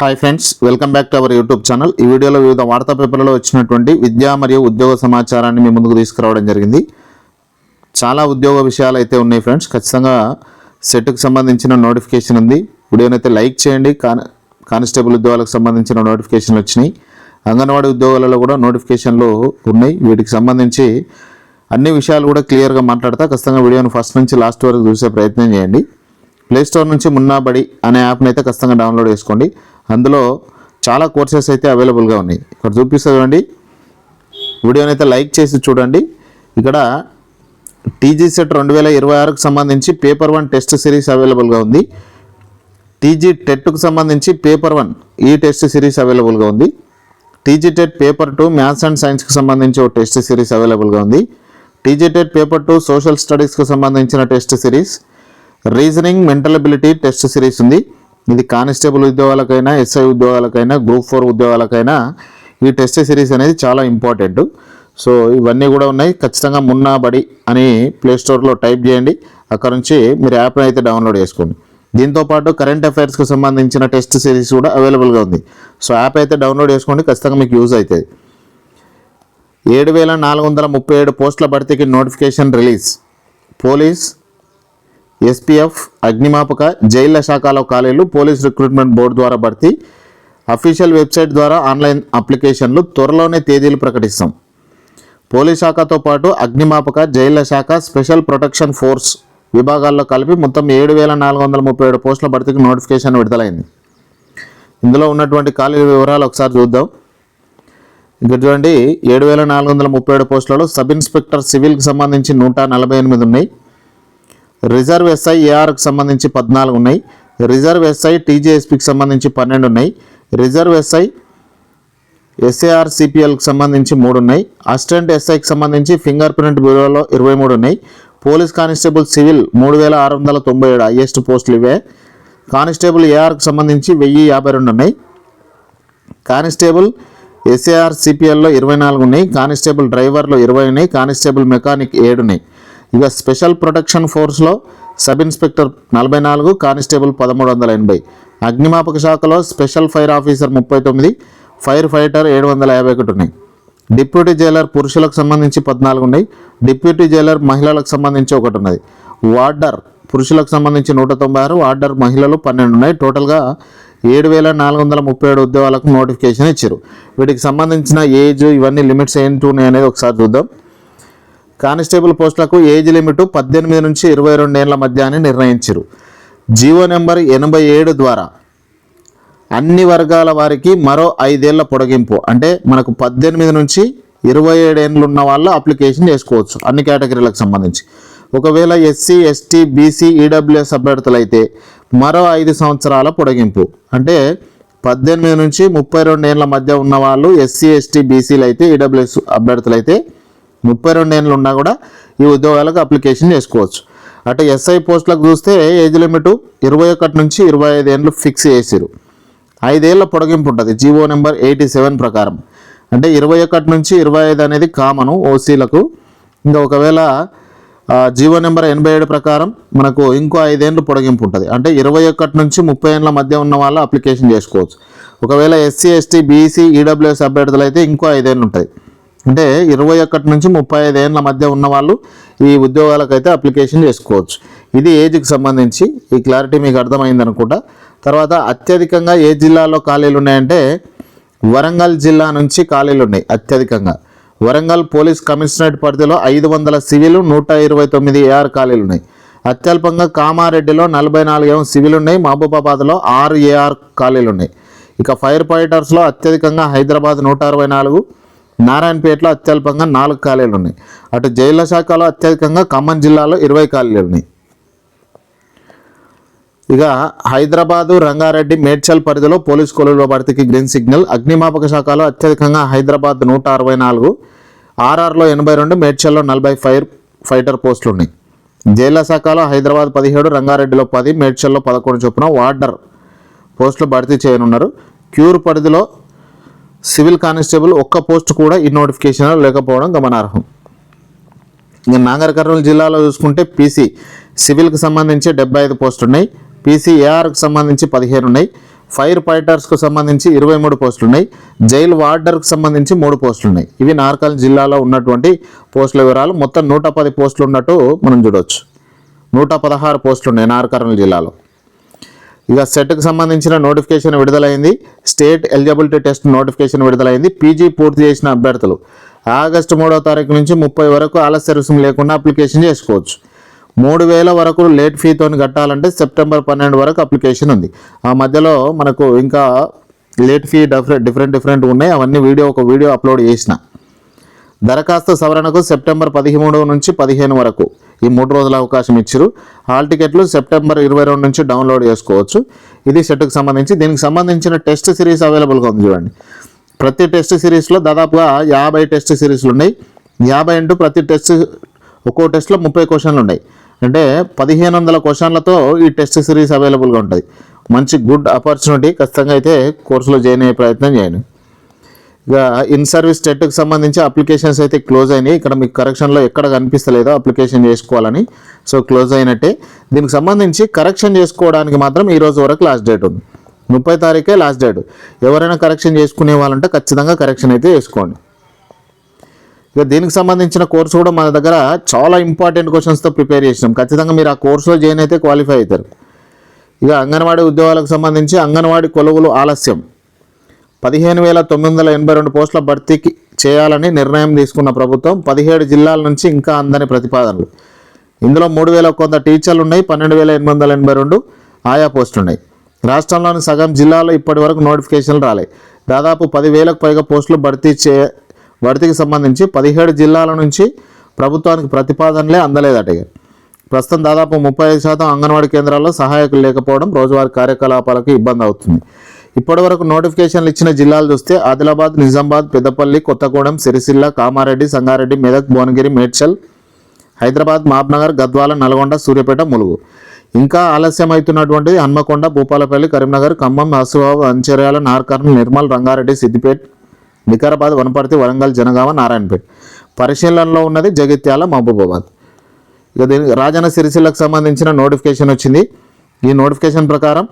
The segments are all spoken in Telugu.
Hi friends, welcome back to our YouTube channel. ఈ వీడియోలో వివిధ వార్తా పేపర్లలో వచ్చినటువంటి విద్యా మరియు ఉద్యోగ సమాచారాన్ని మీ ముందుకు తీసుకురావడం జరిగింది. చాలా ఉద్యోగ విషయాలు అయితే ఉన్నాయి ఫ్రెండ్స్. ఖచ్చితంగా సెట్కి సంబంధించిన నోటిఫికేషన్ ఉంది. వీడియోని అయితే లైక్ చేయండి. కానిస్టేబుల్ ఉద్యోగాలకు సంబంధించిన నోటిఫికేషన్లు వచ్చినాయి. అంగన్వాడీ ఉద్యోగాలలో కూడా నోటిఫికేషన్లు ఉన్నాయి. వీటికి సంబంధించి అన్ని విషయాలు కూడా క్లియర్గా మాట్లాడతా. ఖచ్చితంగా వీడియోని ఫస్ట్ నుంచి లాస్ట్ వరకు చూసే ప్రయత్నం చేయండి. ప్లేస్టోర్ నుంచి మున్నాబడి అనే యాప్ని అయితే ఖచ్చితంగా డౌన్లోడ్ చేసుకోండి. అందులో చాలా కోర్సెస్ అయితే అవైలబుల్గా ఉన్నాయి. ఇక్కడ చూపిస్తా చూడండి. వీడియోని అయితే లైక్ చేసి చూడండి. ఇక్కడ టీజీ సెట్ 2026కు సంబంధించి పేపర్ 1 టెస్ట్ సిరీస్ అవైలబుల్గా ఉంది. టీజీ టెట్కు సంబంధించి పేపర్ 1 ఈ టెస్ట్ సిరీస్ అవైలబుల్గా ఉంది. TG TET paper 2 maths and సైన్స్కి సంబంధించి ఒక టెస్ట్ సిరీస్ అవైలబుల్గా ఉంది. టీజీ టెట్ పేపర్ 2 సోషల్ స్టడీస్కి సంబంధించిన test series, reasoning mental ability test series ఉంది. ఇది కానిస్టేబుల్ ఉద్యోగాలకైనా, ఎస్ఐ ఉద్యోగాలకైనా, గ్రూప్ 4 ఉద్యోగాలకైనా ఈ టెస్ట్ సిరీస్ అనేది చాలా ఇంపార్టెంట్. సో ఇవన్నీ కూడా ఉన్నాయి. ఖచ్చితంగా మున్నాబడి అని ప్లేస్టోర్లో టైప్ చేయండి. అక్కడ నుంచి మీరు యాప్ని అయితే డౌన్లోడ్ చేసుకోండి. దీంతోపాటు కరెంట్ అఫైర్స్కి సంబంధించిన టెస్ట్ సిరీస్ కూడా అవైలబుల్గా ఉంది. సో యాప్ అయితే డౌన్లోడ్ చేసుకోండి. ఖచ్చితంగా మీకు యూజ్ అవుతుంది. 7437 పోస్టుల భర్తీకి నోటిఫికేషన్ రిలీజ్. పోలీస్, ఎస్పీఎఫ్, అగ్నిమాపక, జైళ్ల శాఖలో ఖాళీలు పోలీస్ రిక్రూట్మెంట్ బోర్డు ద్వారా భర్తీ. అఫీషియల్ వెబ్సైట్ ద్వారా ఆన్లైన్ అప్లికేషన్లు త్వరలోనే తేదీలు ప్రకటిస్తాం. పోలీస్ శాఖతో పాటు అగ్నిమాపక, జైళ్ల శాఖ, స్పెషల్ ప్రొటెక్షన్ ఫోర్స్ విభాగాల్లో కలిపి మొత్తం 7437 పోస్టుల భర్తీకి నోటిఫికేషన్ విడుదలైంది. ఇందులో ఉన్నటువంటి ఖాళీల వివరాలు ఒకసారి చూద్దాం. ఇక్కడ చూడండి, 7437 పోస్టులలో సబ్ ఇన్స్పెక్టర్ సివిల్కి సంబంధించి 148 ఉన్నాయి. రిజర్వ్ ఎస్ఐ ఏఆర్కి సంబంధించి 14 ఉన్నాయి. రిజర్వ్ ఎస్ఐ టీజీఎస్పీకి సంబంధించి 12 ఉన్నాయి. రిజర్వ్ ఎస్ఐ ఎస్ఏఆర్ సిపిఎల్కి సంబంధించి 3 ఉన్నాయి. అసిస్టెంట్ ఎస్ఐకి సంబంధించి ఫింగర్ ప్రింట్ బ్యూరోలో 23 ఉన్నాయి. పోలీస్ కానిస్టేబుల్ సివిల్ 3697 హైయెస్ట్ పోస్టులు ఇవే. కానిస్టేబుల్ ఏఆర్కి సంబంధించి 1052 ఉన్నాయి. కానిస్టేబుల్ ఎస్ఏఆర్ సిపిఎల్లో 24 ఉన్నాయి. కానిస్టేబుల్ డ్రైవర్లో 20 ఉన్నాయి. కానిస్టేబుల్ మెకానిక్ 7 ఉన్నాయి. ఇక స్పెషల్ ప్రొటెక్షన్ ఫోర్స్లో సబ్ ఇన్స్పెక్టర్ 44, కానిస్టేబుల్ 1380. అగ్నిమాపక శాఖలో special fire officer 39, fire fighter 751 ఉన్నాయి. డిప్యూటీ జైలర్ పురుషులకు సంబంధించి 14 ఉన్నాయి. డిప్యూటీ జైలర్ మహిళలకు సంబంధించి 1 ఉన్నది. వార్డర్ పురుషులకు సంబంధించి 196, వార్డర్ మహిళలు 12 ఉన్నాయి. టోటల్గా 7437 ఉద్యోగాలకు నోటిఫికేషన్ ఇచ్చారు. వీటికి సంబంధించిన ఏజ్ ఇవన్నీ లిమిట్స్ ఏంటి ఉన్నాయి అనేది ఒకసారి చూద్దాం. కానిస్టేబుల్ పోస్టులకు ఏజ్ లిమిట్ 18 నుంచి 22 ఏళ్ల మధ్య అని నిర్ణయించారు. జీవో నెంబర్ 87 ద్వారా అన్ని వర్గాల వారికి మరో 5 ఏళ్ల పొడిగింపు. అంటే మనకు 18 నుంచి 27 ఏళ్ళు ఉన్న వాళ్ళు అప్లికేషన్ చేసుకోవచ్చు అన్ని కేటగిరీలకు సంబంధించి. ఒకవేళ ఎస్సీ, ఎస్టీ, బీసీ, ఈడబ్ల్యూఎస్ అభ్యర్థులు అయితే మరో 5 సంవత్సరాల పొడిగింపు. అంటే 18 నుంచి 32 ఏళ్ల మధ్య ఉన్న వాళ్ళు ఎస్సీ, ఎస్టీ, బీసీలు అయితే, ఈడబ్ల్యూఎస్ అభ్యర్థులు అయితే 32 ఏళ్ళు ఉన్నా కూడా ఈ ఉద్యోగాలకు అప్లికేషన్ చేసుకోవచ్చు. అటు ఎస్ఐ పోస్టులకు చూస్తే ఏజ్ లిమిట్ 21 నుంచి 25 ఏళ్ళు ఫిక్స్ చేసారు. 5 ఏళ్ల పొడిగింపు ఉంటుంది జీవో నెంబర్ 87 ప్రకారం. అంటే 21 నుంచి 25 అనేది కామను ఓసీలకు. ఇంకా ఒకవేళ జీవో నెంబర్ 87 ప్రకారం మనకు ఇంకో 5 ఏళ్ళు పొడిగింపు ఉంటుంది. అంటే 21 నుంచి 30 ఏళ్ళ మధ్య ఉన్న వాళ్ళు అప్లికేషన్ చేసుకోవచ్చు. ఒకవేళ ఎస్సీ, ఎస్టీ, బీసీ, ఈడబ్ల్యూఎస్ అభ్యర్థులు అయితే ఇంకో 5 ఏళ్ళు ఉంటాయి. అంటే 21 నుంచి 35 ఏళ్ళ మధ్య ఉన్న వాళ్ళు ఈ ఉద్యోగాలకైతే అప్లికేషన్ చేసుకోవచ్చు. ఇది ఏజ్కి సంబంధించి. ఈ క్లారిటీ మీకు అర్థమైంది అనుకుంటా. తర్వాత అత్యధికంగా ఏ జిల్లాలో ఖాళీలు ఉన్నాయంటే వరంగల్ జిల్లా నుంచి ఖాళీలు ఉన్నాయి అత్యధికంగా. వరంగల్ పోలీస్ కమిషనరేట్ పరిధిలో 500 సివిల్, 129 ఏఆర్ ఖాళీలు ఉన్నాయి. అత్యల్పంగా కామారెడ్డిలో 44 సివిల్ ఉన్నాయి. మహబూబాబాద్లో 6 ఏఆర్ ఖాళీలు ఉన్నాయి. ఇక ఫైర్ ఫైటర్స్లో అత్యధికంగా హైదరాబాద్ 164, నారాయణపేటలో అత్యల్పంగా 4 ఖాళీలు ఉన్నాయి. అటు జైళ్ల శాఖలో అత్యధికంగా ఖమ్మం జిల్లాలో 20 ఖాళీలు ఉన్నాయి. ఇక హైదరాబాదు, రంగారెడ్డి, మేడ్చల్ పరిధిలో పోలీస్ కొలువుల భర్తీకి గ్రీన్ సిగ్నల్. అగ్నిమాపక శాఖలో అత్యధికంగా హైదరాబాద్ 164, ఆర్ఆర్లో 82, మేడ్చల్లో 40 ఫైర్ ఫైటర్ పోస్టులు ఉన్నాయి. జైళ్ల శాఖలో హైదరాబాద్ 17, రంగారెడ్డిలో 10, మేడ్చల్లో 11 చొప్పున వార్డర్ పోస్టులు భర్తీ చేయనున్నారు. క్యూర్ పరిధిలో సివిల్ కానిస్టేబుల్ 1 పోస్ట్ కూడా ఈ నోటిఫికేషన్లో లేకపోవడం గమనార్హం. ఇంకా నాగర్ కర్నూలు జిల్లాలో చూసుకుంటే పీసీ సివిల్కి సంబంధించి 75 పోస్టులు ఉన్నాయి. పీసీఏఆర్కి సంబంధించి 15 ఉన్నాయి. ఫైర్ ఫైటర్స్కు సంబంధించి 23 పోస్టులు ఉన్నాయి. జైలు వార్డర్కు సంబంధించి 3 పోస్టులు ఉన్నాయి. ఇవి నార్కల్ జిల్లాలో ఉన్నటువంటి పోస్టుల వివరాలు. మొత్తం 110 పోస్టులు ఉన్నట్టు మనం చూడవచ్చు. 116 పోస్టులు ఉన్నాయి నార్కర్నూలు జిల్లాలో. ఇక సెట్కి సంబంధించిన నోటిఫికేషన్ విడుదలైంది. స్టేట్ ఎలిజిబిలిటీ టెస్ట్ నోటిఫికేషన్ విడుదలైంది. పీజీ పూర్తి చేసిన అభ్యర్థులు ఆగస్టు 3వ తారీఖు నుంచి 30 వరకు ఆలస్య రుసుము లేకుండా అప్లికేషన్ చేసుకోవచ్చు. 3000 వరకు లేట్ ఫీతో కట్టాలంటే సెప్టెంబర్ 12 వరకు అప్లికేషన్ ఉంది. ఆ మధ్యలో మనకు ఇంకా లేట్ ఫీ డిఫరెంట్ ఉన్నాయి. అవన్నీ ఒక వీడియో అప్లోడ్ చేసిన. దరఖాస్తు సవరణకు సెప్టెంబర్ 13 నుంచి 15 వరకు ఈ 3 రోజుల అవకాశం ఇచ్చారు. హాల్ టికెట్లు సెప్టెంబర్ 22 నుంచి డౌన్లోడ్ చేసుకోవచ్చు. ఇది సెట్కి సంబంధించి. దీనికి సంబంధించిన టెస్ట్ సిరీస్ అవైలబుల్గా ఉంది చూడండి. ప్రతి టెస్ట్ సిరీస్లో దాదాపుగా 50 టెస్ట్ సిరీస్లు ఉన్నాయి. 50 ఇంటూ ప్రతి టెస్ట్ ఒక్కో టెస్ట్లో 30 క్వశ్చన్లు ఉన్నాయి. అంటే 1500 క్వశ్చన్లతో ఈ టెస్ట్ సిరీస్ అవైలబుల్గా ఉంటుంది. మంచి గుడ్ ఆపర్చునిటీ. ఖచ్చితంగా అయితే కోర్సులో జాయిన్ అయ్యే ప్రయత్నం చేయండి. ఇక ఇన్ సర్వీస్ టెట్కి సంబంధించి అప్లికేషన్స్ అయితే క్లోజ్ అయినాయి. ఇక్కడ మీకు కరెక్షన్లో ఎక్కడ కనిపిస్తలేదో అప్లికేషన్ చేసుకోవాలని, సో క్లోజ్ అయినట్టే. దీనికి సంబంధించి కరెక్షన్ చేసుకోవడానికి మాత్రం ఈ రోజు వరకు లాస్ట్ డేట్ ఉంది. 30 తారీఖే లాస్ట్ డేట్. ఎవరైనా కరెక్షన్ చేసుకునే వాళ్ళంటే ఖచ్చితంగా కరెక్షన్ అయితే చేసుకోండి. ఇక దీనికి సంబంధించిన కోర్సు కూడా మన దగ్గర చాలా ఇంపార్టెంట్ క్వశ్చన్స్తో ప్రిపేర్ చేసినాం. ఖచ్చితంగా మీరు ఆ కోర్సులో జాయిన్ అయితే క్వాలిఫై అవుతారు. ఇక అంగన్వాడీ ఉద్యోగాలకు సంబంధించి అంగన్వాడీ కొలువులు ఆలస్యం 15,982 పోస్టుల భర్తీకి చేయాలని నిర్ణయం తీసుకున్న ప్రభుత్వం 17 జిల్లాల నుంచి ఇంకా అందని ప్రతిపాదనలు. ఇందులో 3,000 కొంత టీచర్లు ఉన్నాయి. 12,882 ఆయా పోస్టులు ఉన్నాయి. రాష్ట్రంలోని సగం జిల్లాలో ఇప్పటి వరకు నోటిఫికేషన్లు రాలే. దాదాపు 10,000కు పైగా పోస్టులు భర్తీకి సంబంధించి 17 జిల్లాల నుంచి ప్రభుత్వానికి ప్రతిపాదనలే అందలేదట. ప్రస్తుతం దాదాపు 35% అంగన్వాడీ కేంద్రాల్లో సహాయకులు లేకపోవడం రోజువారీ కార్యకలాపాలకు ఇబ్బంది అవుతుంది. ఇప్పటి వరకు నోటిఫికేషన్లు ఇచ్చిన జిల్లాలు చూస్తే ఆదిలాబాద్, నిజామాబాద్, పెద్దపల్లి, కొత్తగూడెం, సిరిసిల్ల, కామారెడ్డి, సంగారెడ్డి, మెదక్, భువనగిరి, మేడ్చల్, హైదరాబాద్, మహబూబ్నగర్, గద్వాల, నల్గొండ, సూర్యాపేట, ములుగు. ఇంకా ఆలస్యం అవుతున్నటువంటిది హన్మకొండ, భూపాలపల్లి, కరీంనగర్, ఖమ్మం, ఆసిఫాబాద్, అంచెర్యాల, నార్కర్నూలు, నిర్మల్, రంగారెడ్డి, సిద్దిపేట, వికారాబాద్, వనపర్తి, వరంగల్, జనగామ, నారాయణపేట. పరిశీలనలో ఉన్నది జగిత్యాల, మహబూబాబాద్. ఇక దీనికి రాజన్న సిరిసిల్లకు సంబంధించిన నోటిఫికేషన్ వచ్చింది. ఈ నోటిఫికేషన్ ప్రకారం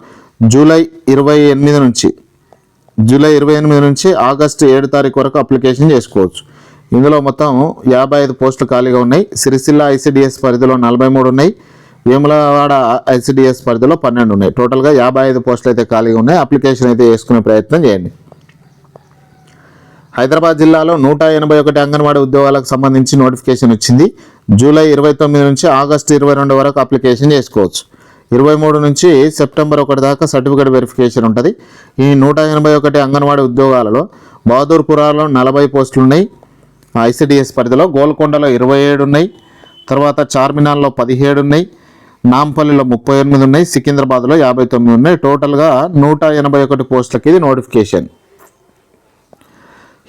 జూలై 28 నుంచి ఆగస్టు 7 తారీఖు వరకు అప్లికేషన్ చేసుకోవచ్చు. ఇందులో మొత్తం 55 పోస్టులు ఖాళీగా ఉన్నాయి. సిరిసిల్ల ఐసిడిఎస్ పరిధిలో 43 ఉన్నాయి. వేములవాడ ఐసిడిఎస్ పరిధిలో 12 ఉన్నాయి. టోటల్గా 55 పోస్టులు అయితే ఖాళీగా ఉన్నాయి. అప్లికేషన్ అయితే చేసుకునే ప్రయత్నం చేయండి. హైదరాబాద్ జిల్లాలో 181 అంగన్వాడీ ఉద్యోగాలకు సంబంధించి నోటిఫికేషన్ వచ్చింది. జూలై 29 నుంచి ఆగస్టు 22 వరకు అప్లికేషన్ చేసుకోవచ్చు. 23 నుంచి సెప్టెంబర్ 1 దాకా సర్టిఫికేట్ వెరిఫికేషన్ ఉంటుంది. ఈ 181 అంగన్వాడీ ఉద్యోగాలలో బహదూర్పురాలో 40 పోస్టులు ఉన్నాయి ఐసిడిఎస్ పరిధిలో. గోల్కొండలో 27 ఉన్నాయి. తర్వాత చార్మినార్లో 17 ఉన్నాయి. నాంపల్లిలో 38 ఉన్నాయి. సికింద్రాబాద్లో 59 ఉన్నాయి. టోటల్గా 181 పోస్టులకి ఇది నోటిఫికేషన్.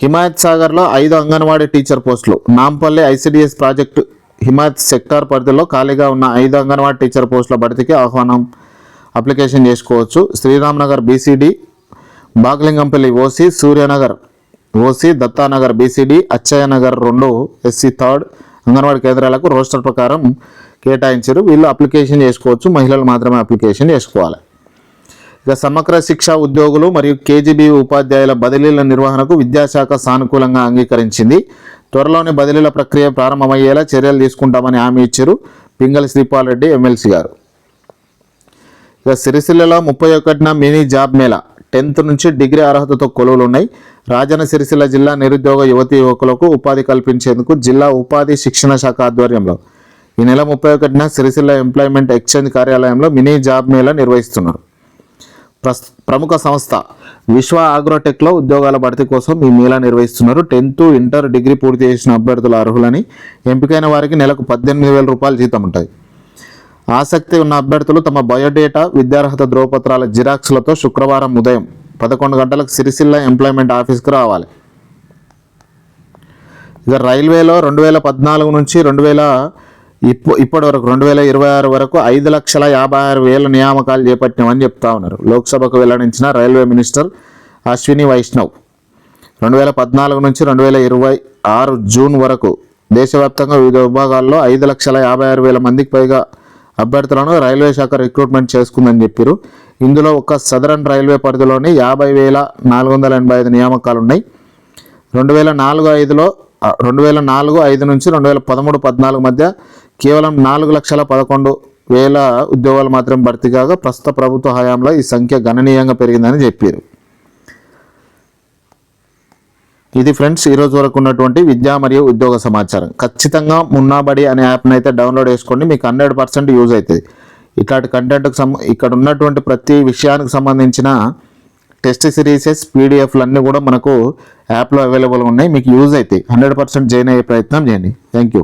హిమాయత్ సాగర్లో 5 అంగన్వాడీ టీచర్ పోస్టులు. Nampally ICDS project Himayat sector పరిధిలో ఖాళీగా ఉన్న 5 అంగన్వాడీ టీచర్ పోస్టుల భర్తీకి ఆహ్వానం అప్లికేషన్ చేసుకోవచ్చు. Sriramnagar BCD, Baglingampalli OC, Suryanagar OC, Dattanagar BCD, Achchayyanagar 2 SC 3rd anganwadi కేంద్రాలకు రోస్టర్ ప్రకారం కేటాయించారు. వీళ్ళు అప్లికేషన్ చేసుకోవచ్చు. మహిళలు మాత్రమే అప్లికేషన్ చేసుకోవాలి. ఇక సమగ్ర శిక్ష ఉద్యోగులు మరియు కేజీబీ ఉపాధ్యాయుల బదిలీల నిర్వహణకు విద్యాశాఖ సానుకూలంగా అంగీకరించింది. త్వరలోనే బదిలీల ప్రక్రియ ప్రారంభమయ్యేలా చర్యలు తీసుకుంటామని హామీ ఇచ్చారు పింగళి శ్రీపాల్ రెడ్డి ఎమ్మెల్సీ గారు. ఇక సిరిసిల్లలో 31న మినీ జాబ్ మేళా 10th నుంచి డిగ్రీ అర్హతతో కొలువులు ఉన్నాయి. రాజన్న సిరిసిల్ల జిల్లా నిరుద్యోగ యువతీ యువకులకు ఉపాధి కల్పించేందుకు జిల్లా ఉపాధి శిక్షణ శాఖ ఆధ్వర్యంలో ఈ నెల 31న సిరిసిల్ల ఎంప్లాయ్మెంట్ ఎక్స్చేంజ్ కార్యాలయంలో మినీ జాబ్ మేళా నిర్వహిస్తున్నారు. ప్రముఖ సంస్థ విశ్వ అగ్రోటెక్లో ఉద్యోగాల భర్తీ కోసం ఈ మేళా నిర్వహిస్తున్నారు. 10th, ఇంటర్, డిగ్రీ పూర్తి చేసిన అభ్యర్థులు అర్హులని. ఎంపికైన వారికి నెలకు 18,000 రూపాయల జీతం ఉంటుంది. ఆసక్తి ఉన్న అభ్యర్థులు తమ బయోడేటా, విద్యార్హత ధ్రువపత్రాల జిరాక్స్లతో శుక్రవారం ఉదయం 11 గంటలకు సిరిసిల్ల ఎంప్లాయ్మెంట్ ఆఫీస్కి రావాలి. ఇక రైల్వేలో 2014 నుంచి ఇప్పటి వరకు 2026 వరకు 5,56,000 నియామకాలు చేపట్టినామని చెప్తా ఉన్నారు. లోక్సభకు వెల్లడించిన రైల్వే మినిస్టర్ అశ్విని వైష్ణవ్ 2014 నుంచి 2026 జూన్ వరకు దేశవ్యాప్తంగా వివిధ విభాగాల్లో 5,56,000 మందికి పైగా అభ్యర్థులను రైల్వే శాఖ రిక్రూట్మెంట్ చేసుకుందని చెప్పారు. ఇందులో ఒక సదరన్ రైల్వే పరిధిలోని 50,485 నియామకాలు ఉన్నాయి. 2004-5 నుంచి 2013-14 మధ్య కేవలం 4,11,000 ఉద్యోగాలు మాత్రం భర్తీ కాగా ప్రస్తుత ప్రభుత్వ హయాంలో ఈ సంఖ్య గణనీయంగా పెరిగిందని చెప్పారు. ఇది ఫ్రెండ్స్ ఈరోజు వరకు ఉన్నటువంటి విద్యా మరియు ఉద్యోగ సమాచారం. ఖచ్చితంగా మున్నాబడి అనే యాప్ని అయితే డౌన్లోడ్ చేసుకోండి, మీకు 100% యూజ్ అవుతుంది. ఇట్లాంటి కంటెంట్కి ఇక్కడ ఉన్నటువంటి ప్రతి విషయానికి సంబంధించిన టెస్ట్ సిరీసెస్ పీడిఎఫ్లు అన్నీ కూడా మనకు యాప్లో అవైలబుల్గా ఉన్నాయి. మీకు యూజ్ అవుతాయి. 100% జాయిన్ అయ్యే ప్రయత్నం చేయండి. Thank you.